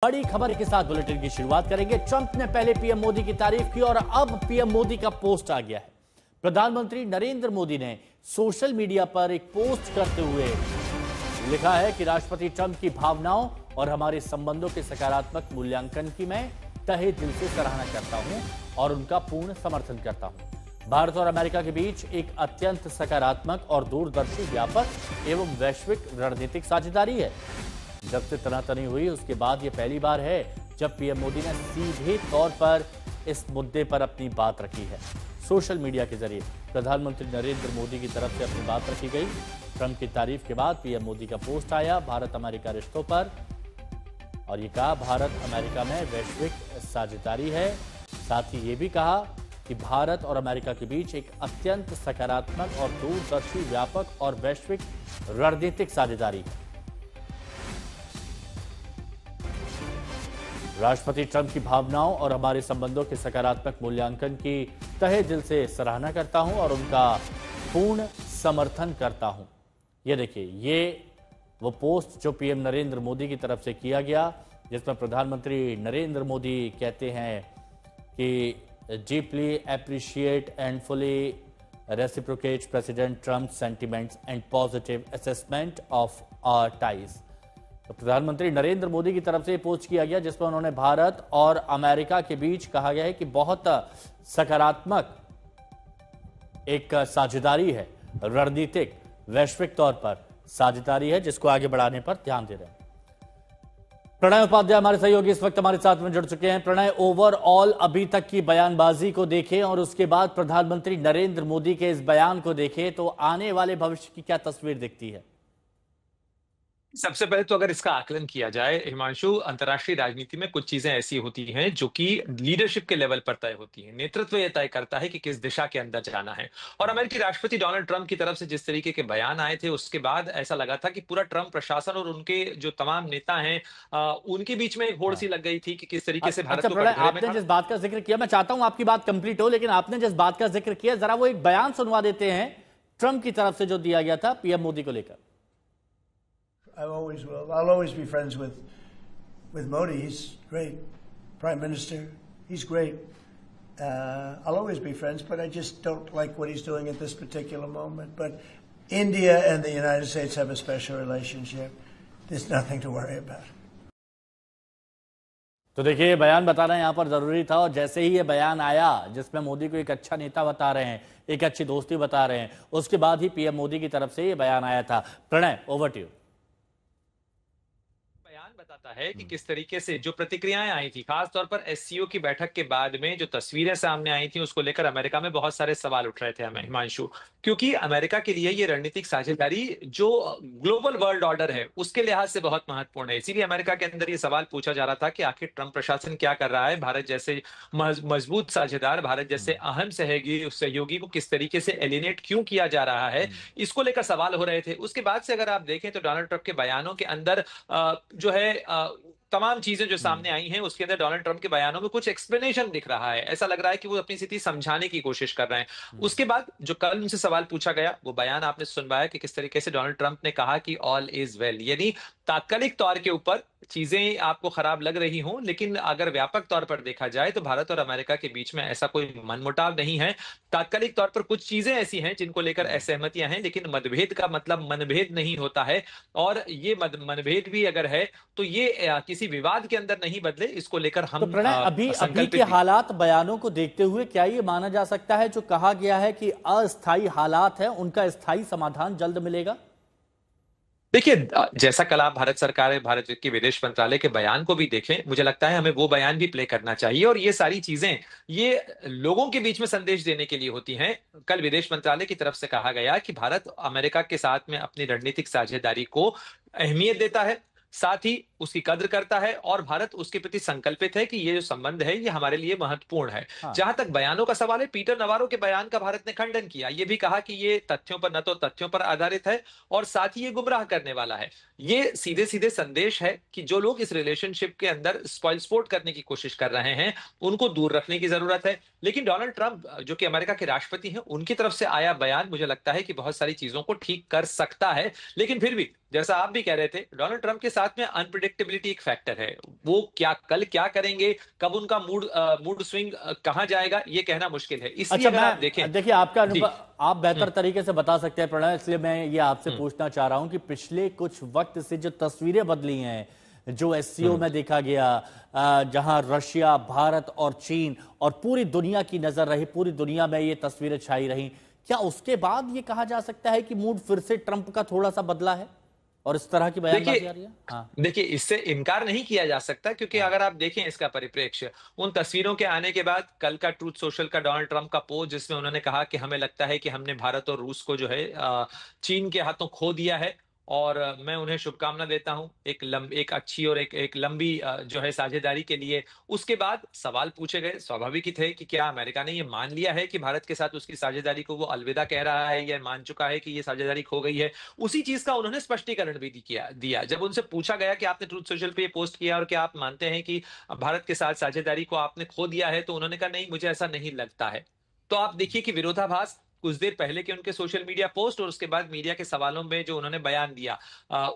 बड़ी खबर के साथ बुलेटिन की शुरुआत करेंगे। ट्रंप ने पहले पीएम मोदी की तारीफ की और अब पीएम मोदी का पोस्ट आ गया है। प्रधानमंत्री नरेंद्र मोदी ने सोशल मीडिया पर एक पोस्ट करते हुए लिखा है कि राष्ट्रपति ट्रंप की भावनाओं और हमारे संबंधों के सकारात्मक मूल्यांकन की मैं तहे दिल से सराहना करता हूं और उनका पूर्ण समर्थन करता हूं। भारत और अमेरिका के बीच एक अत्यंत सकारात्मक और दूरदर्शी व्यापक एवं वैश्विक रणनीतिक साझेदारी है। जब से तनातनी हुई उसके बाद यह पहली बार है जब पीएम मोदी ने सीधे तौर पर इस मुद्दे पर अपनी बात रखी है। सोशल मीडिया के जरिए प्रधानमंत्री नरेंद्र मोदी की तरफ से अपनी बात रखी गई। ट्रंप की तारीफ के बाद पीएम मोदी का पोस्ट आया भारत अमेरिका रिश्तों पर और ये कहा भारत अमेरिका में वैश्विक साझेदारी है। साथ ही ये भी कहा कि भारत और अमेरिका के बीच एक अत्यंत सकारात्मक और दूरदर्शी व्यापक और वैश्विक रणनीतिक साझेदारी है। राष्ट्रपति ट्रंप की भावनाओं और हमारे संबंधों के सकारात्मक मूल्यांकन की तहे दिल से सराहना करता हूं और उनका पूर्ण समर्थन करता हूं। ये देखिए, ये वो पोस्ट जो पीएम नरेंद्र मोदी की तरफ से किया गया, जिसमें प्रधानमंत्री नरेंद्र मोदी कहते हैं कि deeply appreciate and fully reciprocate President Trump sentiments and positive assessment of our ties. तो प्रधानमंत्री नरेंद्र मोदी की तरफ से पोस्ट किया गया जिसमें उन्होंने भारत और अमेरिका के बीच कहा गया है कि बहुत सकारात्मक एक साझेदारी है, रणनीतिक वैश्विक तौर पर साझेदारी है जिसको आगे बढ़ाने पर ध्यान दे रहे हैं। प्रणय उपाध्याय हमारे सहयोगी इस वक्त हमारे साथ में जुड़ चुके हैं। प्रणय, ओवरऑल अभी तक की बयानबाजी को देखें और उसके बाद प्रधानमंत्री नरेंद्र मोदी के इस बयान को देखें तो आने वाले भविष्य की क्या तस्वीर दिखती है? सबसे पहले तो अगर इसका आकलन किया जाए हिमांशु, अंतर्राष्ट्रीय राजनीति में कुछ चीजें ऐसी होती हैं जो कि लीडरशिप के लेवल पर तय होती हैं। नेतृत्व ये तय करता है कि किस दिशा के अंदर जाना है। और अमेरिकी राष्ट्रपति डोनाल्ड ट्रंप की तरफ से जिस तरीके के बयान आए थे उसके बाद ऐसा लगा था कि पूरा ट्रंप प्रशासन और उनके जो तमाम नेता हैं उनके बीच में एक होड़ सी लग गई थी कि किस तरीके से भारत अच्छा प्रणय, आपने जिस बात का जिक्र किया, मैं चाहता हूं आपकी बात कंप्लीट हो, लेकिन आपने जिस बात का जिक्र किया जरा वो एक बयान सुनवा देते हैं ट्रंप की तरफ से जो दिया गया था पीएम मोदी को लेकर। I'll always be friends with Modi. He's great prime minister. He's great. I'll always be friends, but I just don't like what he's doing at this particular moment. But India and the United States have a special relationship. There's nothing to worry about. तो देखिए, बयान बताना यहाँ पर जरूरी था और जैसे ही ये बयान आया जिसमें मोदी को एक अच्छा नेता बता रहे हैं, एक अच्छी दोस्ती बता रहे हैं, उसके बाद ही पीएम मोदी की तरफ से ये बयान आया था। Pranay, over to you. बताता है कि किस तरीके से जो प्रतिक्रियाएं आई थी, खासतौर पर एससीओ की बैठक के बाद में जो तस्वीरें सामने आई थी उसको लेकर अमेरिका में बहुत सारे सवाल उठ रहे थे हमें हिमांशु, क्योंकि अमेरिका के लिए ये रणनीतिक साझेदारी जो ग्लोबल वर्ल्ड ऑर्डर है उसके लिहाज से बहुत महत्वपूर्ण है। इसीलिए अमेरिका के अंदर ये सवाल पूछा जा रहा था कि आखिर ट्रंप प्रशासन क्या कर रहा है, भारत जैसे मजबूत साझेदार, भारत जैसे अहम सहयोगी को किस तरीके से एलिनेट क्यों किया जा रहा है, इसको लेकर सवाल हो रहे थे। उसके बाद से अगर आप देखें तो डोनाल्ड ट्रंप के बयानों के अंदर जो है तमाम चीजें जो सामने आई हैं उसके अंदर डोनाल्ड ट्रंप के बयानों में कुछ एक्सप्लेनेशन दिख रहा है। ऐसा लग रहा है कि वो अपनी स्थिति समझाने की कोशिश कर रहे हैं। उसके बाद जो कल उनसे सवाल पूछा गया वो बयान आपने सुनवाया कि किस तरीके से डोनाल्ड ट्रंप ने कहा कि ऑल इज वेल, यानी तात्कालिक तौर के ऊपर चीजें आपको खराब लग रही हों, लेकिन अगर व्यापक तौर पर देखा जाए तो भारत और अमेरिका के बीच में ऐसा कोई मनमुटाव नहीं है। तात्कालिक तौर पर कुछ चीजें ऐसी हैं जिनको लेकर असहमतियां हैं, लेकिन मतभेद का मतलब मनभेद नहीं होता है। और ये मनभेद भी अगर है तो ये किसी विवाद के अंदर नहीं बदले, इसको लेकर हम तो प्रणय, अभी के हालात बयानों को देखते हुए क्या ये माना जा सकता है जो कहा गया है कि अस्थायी हालात है उनका स्थायी समाधान जल्द मिलेगा? देखिए, जैसा कल आप भारत सरकार, भारत के विदेश मंत्रालय के बयान को भी देखें, मुझे लगता है हमें वो बयान भी प्ले करना चाहिए। और ये सारी चीजें ये लोगों के बीच में संदेश देने के लिए होती हैं। कल विदेश मंत्रालय की तरफ से कहा गया कि भारत अमेरिका के साथ में अपनी रणनीतिक साझेदारी को अहमियत देता है, साथ ही उसकी कद्र करता है और भारत उसके प्रति संकल्पित है कि ये जो संबंध है ये हमारे लिए महत्वपूर्ण है। हाँ। जहां तक बयानों का सवाल है, पीटर नवारो के बयान का भारत ने खंडन किया। ये भी कहा कि ये तथ्यों पर, न तो तथ्यों पर आधारित है और साथ ही ये गुमराह करने वाला है। ये सीधे सीधे संदेश है कि जो लोग इस रिलेशनशिप के अंदर स्पॉइल स्पोर्ट करने की कोशिश कर रहे हैं उनको दूर रखने की जरूरत है। लेकिन डोनाल्ड ट्रंप जो कि अमेरिका के राष्ट्रपति हैं, उनकी तरफ से आया बयान मुझे लगता है कि बहुत सारी चीजों को ठीक कर सकता है। लेकिन फिर भी जैसा आप भी कह रहे थे, डोनाल्ड ट्रंप के साथ में अनप्रिडिक्टेबिलिटी एक फैक्टर है। वो कल क्या करेंगे, कब उनका मूड स्विंग कहां जाएगा, ये कहना मुश्किल है। इसलिए अच्छा, अगर आप देखें, देखिए आपका जी, अनुभव आप बेहतर तरीके से बता सकते हैं प्रणय, इसलिए मैं ये आपसे पूछना चाह रहा हूं कि पिछले कुछ वक्त से जो तस्वीरें बदली हैं, जो एससीओ में देखा गया, जहां रशिया, भारत और चीन और पूरी दुनिया की नजर रही, पूरी दुनिया में ये तस्वीरें छाई रही, क्या उसके बाद ये कहा जा सकता है कि मूड फिर से ट्रंप का थोड़ा सा बदला है और इस तरह की बयानबाजी आ रही है? हाँ, देखिए इससे इनकार नहीं किया जा सकता, क्योंकि अगर आप देखें इसका परिप्रेक्ष्य, उन तस्वीरों के आने के बाद कल का ट्रूथ सोशल का डोनाल्ड ट्रंप का पोस्ट, जिसमें उन्होंने कहा कि हमें लगता है कि हमने भारत और रूस को जो है चीन के हाथों खो दिया है, और मैं उन्हें शुभकामना देता हूं एक अच्छी और एक लंबी जो है साझेदारी के लिए। उसके बाद सवाल पूछे गए, स्वाभाविक ही थे, कि क्या अमेरिका ने ये मान लिया है कि भारत के साथ उसकी साझेदारी को वो अलविदा कह रहा है, या मान चुका है कि ये साझेदारी खो गई है। उसी चीज का उन्होंने स्पष्टीकरण भी दिया जब उनसे पूछा गया कि आपने ट्रूथ सोशल पे ये पोस्ट किया और क्या आप मानते हैं कि भारत के साथ साझेदारी को आपने खो दिया है, तो उन्होंने कहा नहीं, मुझे ऐसा नहीं लगता है। तो आप देखिए कि विरोधाभास कुछ देर पहले के उनके सोशल मीडिया पोस्ट और उसके बाद मीडिया के सवालों में जो उन्होंने बयान दिया,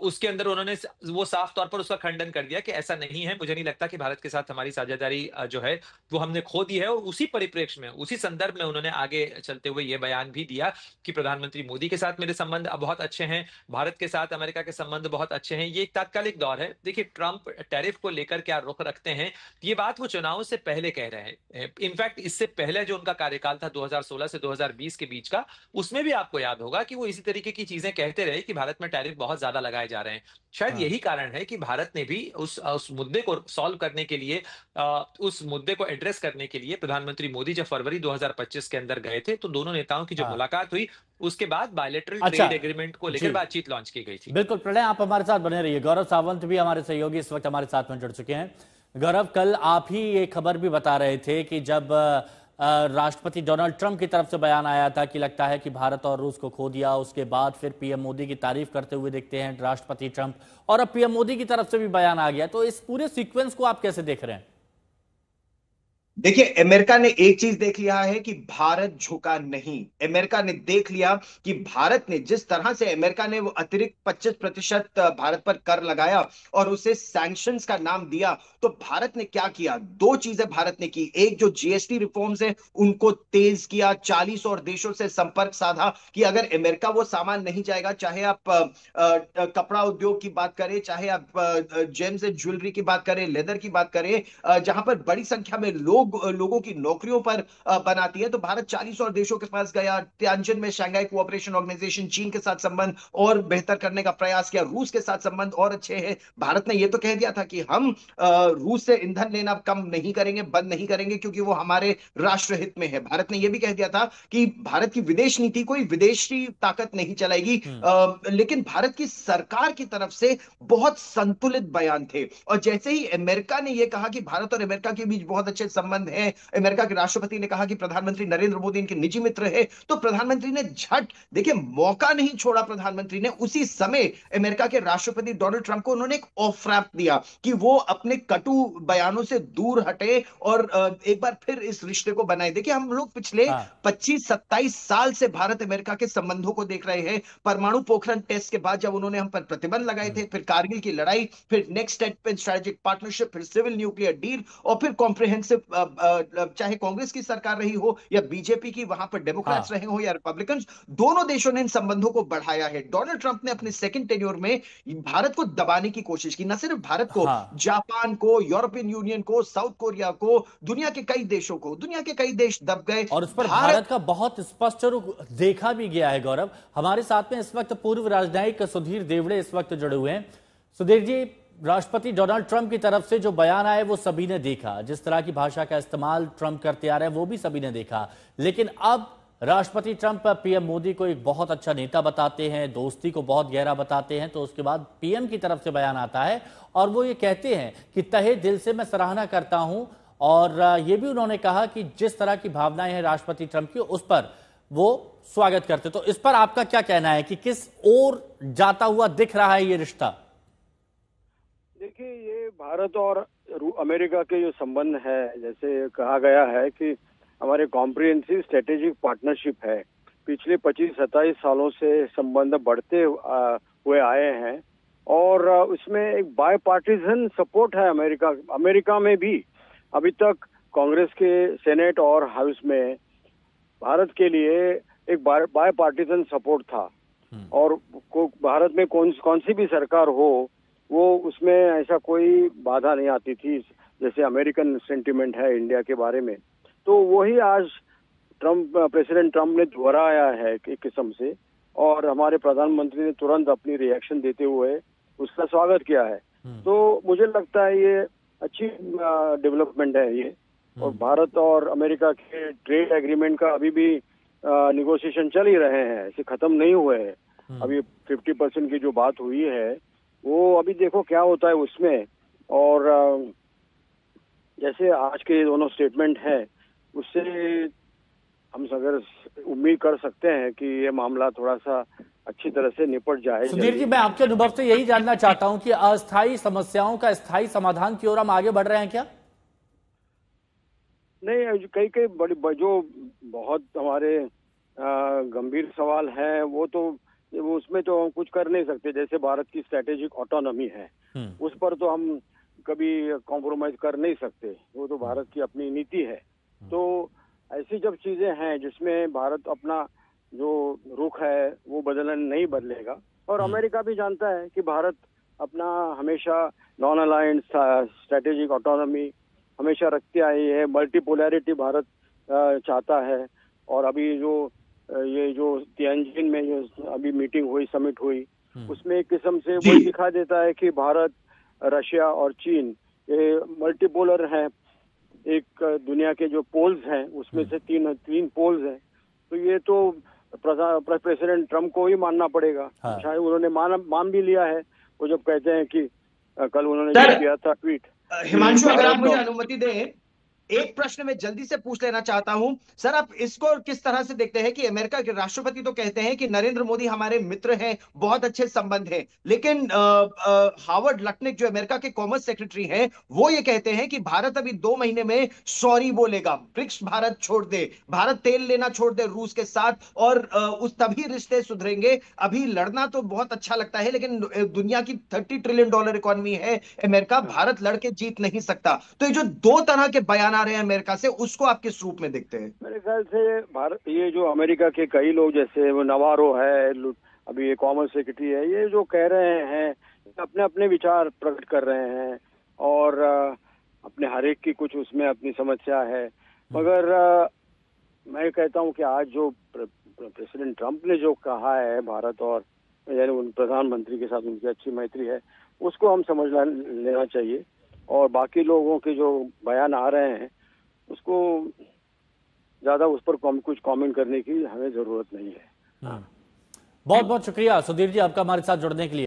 उसके अंदर उन्होंने वो साफ तौर पर उसका खंडन कर दिया कि ऐसा नहीं है, मुझे नहीं लगता कि भारत के साथ हमारी साझेदारी जो है वो हमने खो दी है। और उसी परिप्रेक्ष्य में, उसी संदर्भ में उन्होंने आगे चलते हुए ये बयान भी दिया कि प्रधानमंत्री मोदी के साथ मेरे संबंध बहुत अच्छे हैं, भारत के साथ अमेरिका के संबंध बहुत अच्छे हैं। ये एक तात्कालिक दौर है। देखिए ट्रंप टैरिफ को लेकर क्या रुख रखते हैं, ये बात वो चुनाव से पहले कह रहे हैं। इनफैक्ट इससे पहले जो उनका कार्यकाल था 2016 से 2020 के बीच का, उसमें भी आपको याद होगा कि वो इसी तरीके की चीजें कहते रहे कि भारत में टैरिफ बहुत ज्यादा लगाए जा रहे हैं। शायद हाँ। यही कारण है कि भारत ने भी उस मुद्दे को सॉल्व करने के लिए, उस मुद्दे को एड्रेस करने के लिए, प्रधानमंत्री मोदी जब फरवरी 2025 के अंदर गए थे, तो दोनों नेताओं की जो हाँ। मुलाकात हुई, उसके बाद बायलैटरल अच्छा, ट्रेड एग्रीमेंट को जी, लेकर बातचीत लॉन्च की गई थी। बिल्कुल प्रणय, आप हमारे साथ बने रहिए। गौरव सावंत भी हमारे सहयोगी इस वक्त हमारे साथ में जुड़ चुके हैं। गौरव, कल आप ही ये खबर भी बता रहे थे कि जब राष्ट्रपति डोनाल्ड ट्रंप की तरफ से बयान आया था कि लगता है कि भारत और रूस को खो दिया, उसके बाद फिर पीएम मोदी की तारीफ करते हुए दिखते हैं राष्ट्रपति ट्रंप, और अब पीएम मोदी की तरफ से भी बयान आ गया, तो इस पूरे सीक्वेंस को आप कैसे देख रहे हैं? देखिए, अमेरिका ने एक चीज देख लिया है कि भारत झुका नहीं। अमेरिका ने देख लिया कि भारत ने जिस तरह से, अमेरिका ने वो अतिरिक्त 25% भारत पर कर लगाया और उसे सैंक्शंस का नाम दिया, तो भारत ने क्या किया? दो चीजें भारत ने की। एक, जो जीएसटी रिफॉर्म्स है उनको तेज किया, 40 और देशों से संपर्क साधा कि अगर अमेरिका वो सामान नहीं जाएगा, चाहे आप कपड़ा उद्योग की बात करें, चाहे आप जेम्स एंड ज्वेलरी की बात करें, लेदर की बात करें, जहां पर बड़ी संख्या में लोगों की नौकरियों पर बनाती है, तो भारत 40 और देशों के पास गया। तियानजिन में शंघाई कोऑपरेशन ऑर्गेनाइजेशन, चीन के साथ संबंध और बेहतर करने का प्रयास किया, रूस के साथ संबंध और अच्छे हैं। भारत ने यह तो कह दिया था कि हम रूस से ईंधन लेना कम नहीं करेंगे, बंद नहीं करेंगे, क्योंकि वो हमारे राष्ट्र हित में है। भारत ने यह भी कह दिया था कि भारत की विदेश नीति कोई विदेशी ताकत नहीं चलाएगी। लेकिन भारत की सरकार की तरफ से बहुत संतुलित बयान थे। और जैसे ही अमेरिका ने यह कहा कि भारत और अमेरिका के बीच बहुत अच्छे संबंध हैं, अमेरिका के राष्ट्रपति ने कहा कि प्रधानमंत्री नरेंद्र मोदी इनके निजी मित्र है, तो प्रधानमंत्री ने झट, देखिए, मौका नहीं छोड़ा। प्रधानमंत्री ने उसी समय अमेरिका के राष्ट्रपति डोनाल्ड ट्रंप को उन्होंने एक ऑफ रैंप दिया कि वो अपने कटु बयानों से दूर हटे और एक बार फिर इस रिश्ते को बनाए। देखिए, हम लोग पिछले 25-27 साल से भारत अमेरिका के संबंधों को देख रहे हैं। परमाणु पोखरण टेस्ट के बाद जब उन्होंने हम पर प्रतिबंध लगाए थे, फिर कारगिल की लड़ाई, फिर next step in strategic partnership, फिर सिविल न्यूक्लियर डील, और फिर कॉम्प्रिहेंसिव, चाहे कांग्रेस की सरकार रही हो या बीजेपी की, वहां पर डेमोक्रेट्स रहे हो या रिपब्लिकन्स, दोनों देशों ने इन संबंधों को बढ़ाया है। डोनाल्ड ट्रंप ने अपने सेकंड टेन्योर में भारत को दबाने की कोशिश की, न सिर्फ भारत को, जापान को, यूरोपियन यूनियन को, साउथ कोरिया को, दुनिया के कई देशों को, दुनिया के कई देश दब गए और उस पर भारत का बहुत स्पष्ट रुख देखा भी गया है। गौरव, हमारे साथ में इस वक्त पूर्व राजनयिक सुधीर देवड़े इस वक्त जुड़े हुए हैं। सुधीर जी, राष्ट्रपति डोनाल्ड ट्रंप की तरफ से जो बयान आए वो सभी ने देखा, जिस तरह की भाषा का इस्तेमाल ट्रंप करते आ रहे हैं वो भी सभी ने देखा, लेकिन अब राष्ट्रपति ट्रंप पीएम मोदी को एक बहुत अच्छा नेता बताते हैं, दोस्ती को बहुत गहरा बताते हैं, तो उसके बाद पीएम की तरफ से बयान आता है और वो ये कहते हैं कि तहे दिल से मैं सराहना करता हूं, और ये भी उन्होंने कहा कि जिस तरह की भावनाएं हैं राष्ट्रपति ट्रंप की, उस पर वो स्वागत करते। तो इस पर आपका क्या कहना है कि किस ओर जाता हुआ दिख रहा है ये रिश्ता? देखिए, ये भारत और अमेरिका के जो संबंध है, जैसे कहा गया है कि हमारे कॉम्प्रिहेंसिव स्ट्रेटेजिक पार्टनरशिप है, पिछले 25-27 सालों से संबंध बढ़ते हुए आए हैं। और उसमें एक बाय पार्टीजन सपोर्ट है अमेरिका में भी। अभी तक कांग्रेस के सेनेट और हाउस में भारत के लिए एक बाय पार्टीजन सपोर्ट था, और भारत में कौन सी भी सरकार हो वो उसमें ऐसा कोई बाधा नहीं आती थी, जैसे अमेरिकन सेंटिमेंट है इंडिया के बारे में। तो वही आज प्रेसिडेंट ट्रम्प ने दोहराया है एक किस्म से, और हमारे प्रधानमंत्री ने तुरंत अपनी रिएक्शन देते हुए उसका स्वागत किया है। तो मुझे लगता है ये अच्छी डेवलपमेंट है ये। और भारत और अमेरिका के ट्रेड एग्रीमेंट का अभी भी निगोशिएशन चल ही रहे हैं, ऐसे खत्म नहीं हुए हैं। अभी 50% की जो बात हुई है वो अभी देखो क्या होता है उसमें। और जैसे आज के दोनों स्टेटमेंट हैं उससे हम अगर उम्मीद कर सकते हैं कि ये मामला थोड़ा सा अच्छी तरह से निपट जाए। सुधीर जी, मैं आपके अनुभव से यही जानना चाहता हूं कि अस्थायी समस्याओं का स्थायी समाधान की ओर हम आगे बढ़ रहे हैं क्या? नहीं, कई बड़ी जो बहुत हमारे गंभीर सवाल है वो उसमें तो हम कुछ कर नहीं सकते। जैसे भारत की स्ट्रेटेजिक ऑटोनॉमी है, उस पर तो हम कभी कॉम्प्रोमाइज कर नहीं सकते, वो तो भारत की अपनी नीति है। तो ऐसी जब चीजें हैं जिसमें भारत अपना जो रुख है वो नहीं बदलेगा, और अमेरिका भी जानता है कि भारत अपना हमेशा नॉन अलायंस स्ट्रेटेजिक ऑटोनॉमी हमेशा रखते आई है। मल्टीपोलैरिटी भारत चाहता है। और अभी ये जो तियानजिन में जो अभी मीटिंग हुई, समिट हुई, उसमें एक किस्म से वो दिखा देता है कि भारत, रशिया और चीन ये मल्टीपोलर हैं। एक दुनिया के जो पोल्स हैं उसमें से तीन पोल्स हैं। तो ये तो प्रेसिडेंट ट्रम्प को ही मानना पड़ेगा। शायद उन्होंने मान भी लिया है, वो जब कहते हैं कि कल उन्होंने जो किया था ट्वीट। हिमांशु, अगर आप मुझे अनुमति दें, एक प्रश्न मैं जल्दी से पूछ लेना चाहता हूं। सर, आप इसको किस तरह से देखते हैं कि अमेरिका के राष्ट्रपति तो कहते हैं कि नरेंद्र मोदी हमारे मित्र हैं, बहुत अच्छे संबंध हैं, लेकिन हावर्ड लटनिक जो अमेरिका के कॉमर्स सेक्रेटरी हैं वो ये कहते हैं कि भारत अभी 2 महीने में सॉरी बोलेगा, ब्रिक्स भारत छोड़ दे, भारत तेल लेना छोड़ दे रूस के साथ, और उस तभी रिश्ते सुधरेंगे। अभी लड़ना तो बहुत अच्छा लगता है, लेकिन दुनिया की $30 ट्रिलियन इकोनॉमी है अमेरिका, भारत लड़के जीत नहीं सकता। तो ये जो दो तरह के बयान आ रहे हैं अमेरिका से, उसको आप किस रूप में देखते हैं? मेरे ख्याल से भारत, ये जो अमेरिका के कई लोग जैसे वो नवारो है, अभी ये कॉमर्स सेक्रेटरी है, ये जो कह रहे हैं अपने अपने विचार प्रकट कर रहे हैं, और अपने हर एक की कुछ उसमें अपनी समस्या है। मगर मैं कहता हूं कि आज जो प्रेसिडेंट ट्रम्प ने जो कहा है भारत और यानी उन प्रधानमंत्री के साथ उनकी अच्छी मैत्री है, उसको हम समझ लेना चाहिए। और बाकी लोगों के जो बयान आ रहे हैं उसको ज्यादा उस पर कुछ कमेंट करने की हमें जरूरत नहीं है। बहुत बहुत शुक्रिया सुधीर जी आपका हमारे साथ जुड़ने के लिए।